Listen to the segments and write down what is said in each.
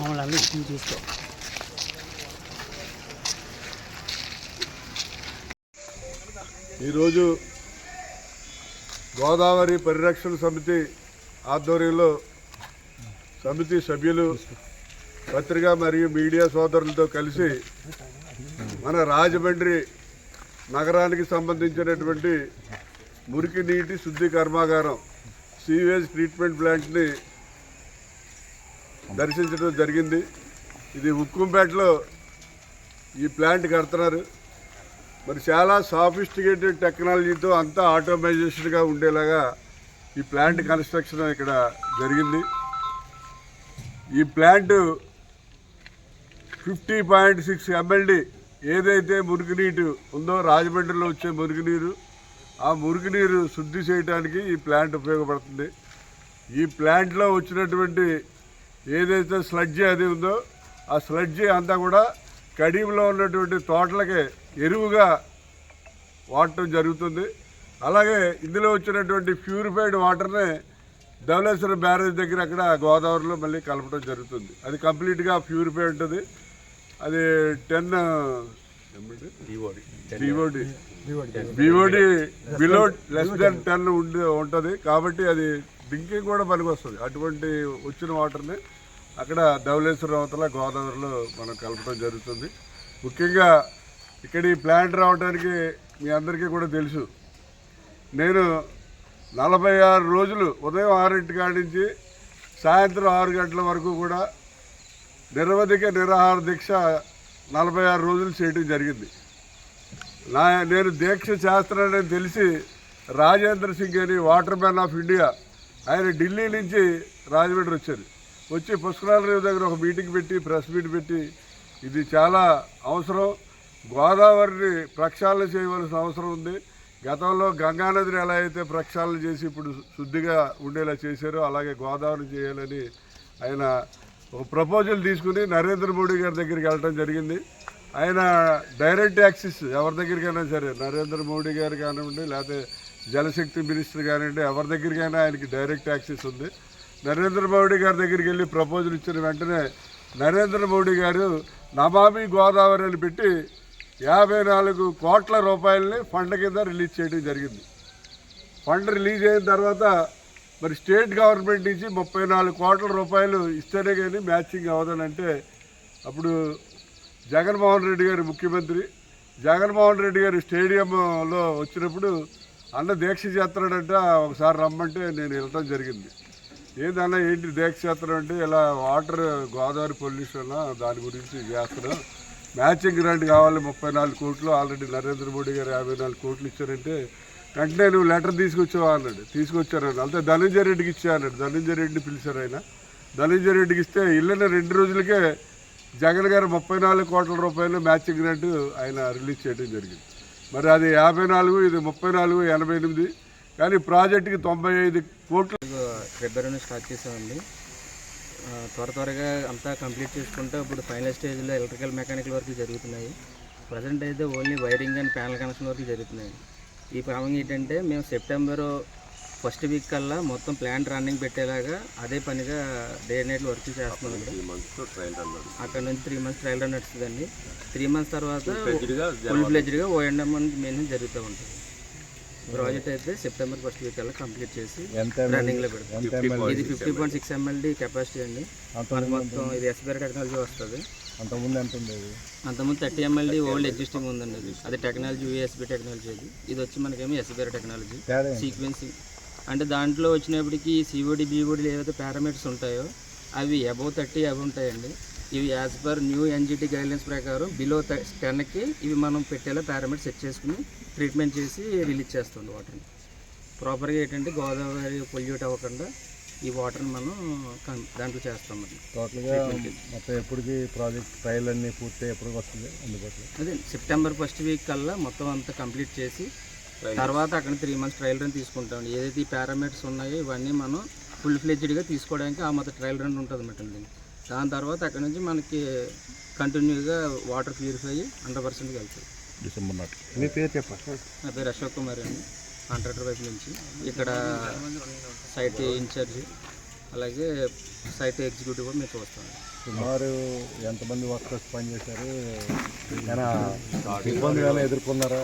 మమ్మల్ని తీసుకో. ఈరోజు గోదావరి పరిరక్షణ సమితి ఆధ్వర్యంలో సమితి సభ్యులు పత్రికా మరియు మీడియా సోదరులతో కలిసి మన రాజమండ్రి నగరానికి సంబంధించినటువంటి మురికి నీటి శుద్ధి కర్మాగారం సీవేజ్ ట్రీట్మెంట్ ప్లాంట్ని దర్శించడం జరిగింది. ఇది ఉక్కుంపేటలో ఈ ప్లాంట్ కడుతున్నారు. మరి చాలా సాఫిస్టికేటెడ్ టెక్నాలజీతో అంతా ఆటోమైజేషన్గా ఉండేలాగా ఈ ప్లాంట్ కన్స్ట్రక్షన్ ఇక్కడ జరిగింది. ఈ ప్లాంట్ 50.6 MLD ఏదైతే మురుగునీరు ఉందో రాజమండ్రిలో వచ్చే మురుగునీరు, ఆ మురుగునీరు శుద్ధి చేయడానికి ఈ ప్లాంట్ ఉపయోగపడుతుంది. ఈ ప్లాంట్లో వచ్చినటువంటి ఏదైతే స్లడ్జీ అది ఉందో ఆ స్లడ్జీ అంతా కూడా కడియంలో ఉన్నటువంటి తోటలకి ఎరువుగా వాడటం జరుగుతుంది. అలాగే ఇందులో వచ్చినటువంటి ప్యూరిఫైడ్ వాటర్ని ధవళేశ్వరం బ్యారేజ్ దగ్గర అక్కడ గోదావరిలో మళ్ళీ కలపడం జరుగుతుంది. అది కంప్లీట్గా ప్యూరిఫై ఉంటుంది. అది 10 BOD బిలో లెస్ దెన్ 10 ఉంటుంది. కాబట్టి అది డ్రింకింగ్ కూడా పనికి వస్తుంది. అటువంటి వచ్చిన వాటర్ని అక్కడ ధవళేశ్వరం అవతల గోదావరిలో మనం కలపడం జరుగుతుంది. ముఖ్యంగా ఇక్కడ ఈ ప్లాంట్ రావడానికి మీ అందరికీ కూడా తెలుసు. నేను 46 రోజులు ఉదయం 6 కాడి నుంచి సాయంత్రం 6 గంటల వరకు కూడా నిరవధిక నిరాహార దీక్ష 46 రోజులు చేయడం జరిగింది. నేను దీక్ష చేస్తున్నానని తెలిసి రాజేంద్ర సింగ్ అని వాటర్ మ్యాన్ ఆఫ్ ఇండియా ఆయన ఢిల్లీ నుంచి రాజమండ్రి వచ్చారు. వచ్చి పుష్కరాల రేవు దగ్గర ఒక మీటింగ్ పెట్టి ప్రెస్ మీట్ పెట్టి ఇది చాలా అవసరం, గోదావరిని ప్రక్షాళన చేయవలసిన అవసరం ఉంది. గతంలో గంగానదిని ఎలా అయితే ప్రక్షాళన చేసి ఇప్పుడు శుద్ధిగా ఉండేలా చేశారో అలాగే గోదావరి చేయాలని ఆయన ఒక ప్రపోజల్ తీసుకుని నరేంద్ర మోడీ గారి దగ్గరికి వెళ్ళడం జరిగింది. ఆయన డైరెక్ట్ యాక్సెస్ ఎవరి దగ్గరికైనా సరే, నరేంద్ర మోడీ గారు కానివ్వండి లేకపోతే జలశక్తి మినిస్టర్ కానివ్వండి, ఎవరి దగ్గరికైనా ఆయనకి డైరెక్ట్ యాక్సెస్ ఉంది. నరేంద్ర మోడీ గారి దగ్గరికి వెళ్ళి ప్రపోజల్ ఇచ్చిన వెంటనే నరేంద్ర మోడీ గారు నమామి గోదావరి అని పెట్టి 54 కోట్ల రూపాయలని ఫండ్ కింద రిలీజ్ చేయడం జరిగింది. ఫండ్ రిలీజ్ అయిన తర్వాత మరి స్టేట్ గవర్నమెంట్ నుంచి 34 కోట్ల రూపాయలు ఇస్తేనే కానీ మ్యాచింగ్ అవ్వదనంటే అప్పుడు జగన్మోహన్ రెడ్డి గారు ముఖ్యమంత్రి, జగన్మోహన్ రెడ్డి గారు స్టేడియంలో వచ్చినప్పుడు అన్న దీక్ష చేస్తున్నాడంటే ఒకసారి రమ్మంటే నేను వెళ్ళటం జరిగింది. ఏందన్నా ఏంటి దీక్ష చేస్తున్నాం అంటే ఇలా వాటర్ గోదావరి పొల్యూషన్ దాని గురించి చేస్తున్నాం, మ్యాచింగ్ గ్రాంట్ కావాలి 34 కోట్లు, ఆల్రెడీ నరేంద్ర మోడీ గారు 54 కోట్లు ఇచ్చారంటే వెంటనే నువ్వు లెటర్ తీసుకొచ్చావా అన్నాడు. తీసుకొచ్చారన్నాడు. అంతే ధనంజయ రెడ్డికి ఇచ్చా అన్నాడు. ధనంజయ రెడ్డిని పిలిచారు. ఆయన ధనంజయ రెడ్డికి ఇస్తే వెళ్ళిన 2 రోజులకే జగన్ గారు 34 కోట్ల రూపాయలు మ్యాచింగ్ గ్రాంట్ ఆయన రిలీజ్ చేయడం జరిగింది. మరి అది 54, ఇది 34, 88, కానీ ప్రాజెక్టుకి 95 కోట్లు ఫిబ్రవరి స్టార్ట్ చేసామండి. త్వరగా అంతా కంప్లీట్ చేసుకుంటే ఇప్పుడు ఫైనల్ స్టేజ్లో ఎలక్ట్రికల్ మెకానికల్ వర్క్ జరుగుతున్నాయి. ప్రజెంట్ అయితే only wiring and panel connection వరకు జరుగుతున్నాయి. ఈ ప్రాబ్లం ఏంటంటే మేము సెప్టెంబర్ ఫస్ట్ వీక్ కల్లా మొత్తం ప్లాంట్ రన్నింగ్ పెట్టేలాగా అదే పనిగా డే నైట్ వర్క్ చేస్తున్నాం. అక్కడ నుంచి 3 months ట్రయల్ రన్ నడుస్తుందండి. 3 months తర్వాత ఫుల్ ఫ్లెడ్జ్డ్గా O&M మెయింటెనెన్స్ జరుగుతూ ఉంటుంది. ప్రాజెక్ట్ అయితే సెప్టెంబర్ ఫస్ట్ వీక్ కల్లా కంప్లీట్ చేసి రన్నింగ్లో పెడతాం. ఇది 50.6 MLD కెపాసిటీ అండి. మొత్తం ఇది ఎస్బీఆర్ టెక్నాలజీ వస్తుంది. అంతకుముందు ఎంత ఉంది? అంతకుముందు 30 MLD ఓల్డ్ ఎగ్జిస్టింగ్ ఉందండి. అది టెక్నాలజీ USB టెక్నాలజీ. ఇది వచ్చి మనకేమో ఎస్బీఆర్ టెక్నాలజీ సీక్వెన్సింగ్. అంటే దాంట్లో వచ్చినప్పటికీ COD BOD ఏవైతే పారామీటర్స్ ఉంటాయో అవి అబవ్ 30 అవి ఉంటాయండి. ఇవి as per new NGT guidelines ప్రకారం బిలో 10కి ఇవి మనం పెట్టేలా పారామీటర్స్ సెట్ చేసుకుని ట్రీట్మెంట్ చేసి రిలీజ్ చేస్తుంది వాటర్ని. ప్రాపర్గా ఏంటంటే గోదావరి పొల్యూట్ అవ్వకుండా ఈ వాటర్ని మనం దాంట్లో చేస్తామండి. టోటల్గా మొత్తం ఎప్పటికి ప్రాజెక్ట్ ట్రయల్ అన్నీ పూర్తి ఎప్పటికి వస్తుంది అందుబాటులో? అదే సెప్టెంబర్ ఫస్ట్ వీక్ కల్లా మొత్తం అంతా కంప్లీట్ చేసి తర్వాత అక్కడ 3 months ట్రయల్ రన్ తీసుకుంటాం. ఏదైతే ఈ పారామీటర్స్ ఉన్నాయో ఇవన్నీ మనం ఫుల్ ఫ్లెడ్జ్డ్గా తీసుకోవడానికి ఆ మొత్తం ట్రయల్ రన్ ఉంటుంది అన్నమాట. దాని తర్వాత అక్కడ నుంచి మనకి కంటిన్యూగా వాటర్ ప్యూరిఫై 100% వెళ్తుంది. డిసెంబర్ నాటి. మీ పేరు చెప్పండి. నా పేరు అశోక్ కుమార్ అండి, కాంట్రాక్టర్ వైపు నుంచి. ఇక్కడ సైట్ ఇన్ఛార్జ్ అలాగే సైట్ ఎగ్జిక్యూటివ్ కూడా మేము చూస్తాం. సుమారు ఎంతమంది వర్కర్స్ పనిచేశారు, ఏమైనా ఇబ్బందులు ఏమైనా ఎదుర్కొన్నారా?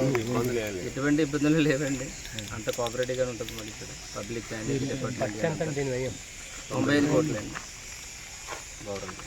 ఎటువంటి ఇబ్బందులు లేవండి, అంత కోఆపరేటివ్గా ఉంటుంది మరి ఇక్కడ పబ్లిక్ శానిటరీ డిపార్ట్మెంట్. 95 కోట్లు అండి గవర్నమెంట్.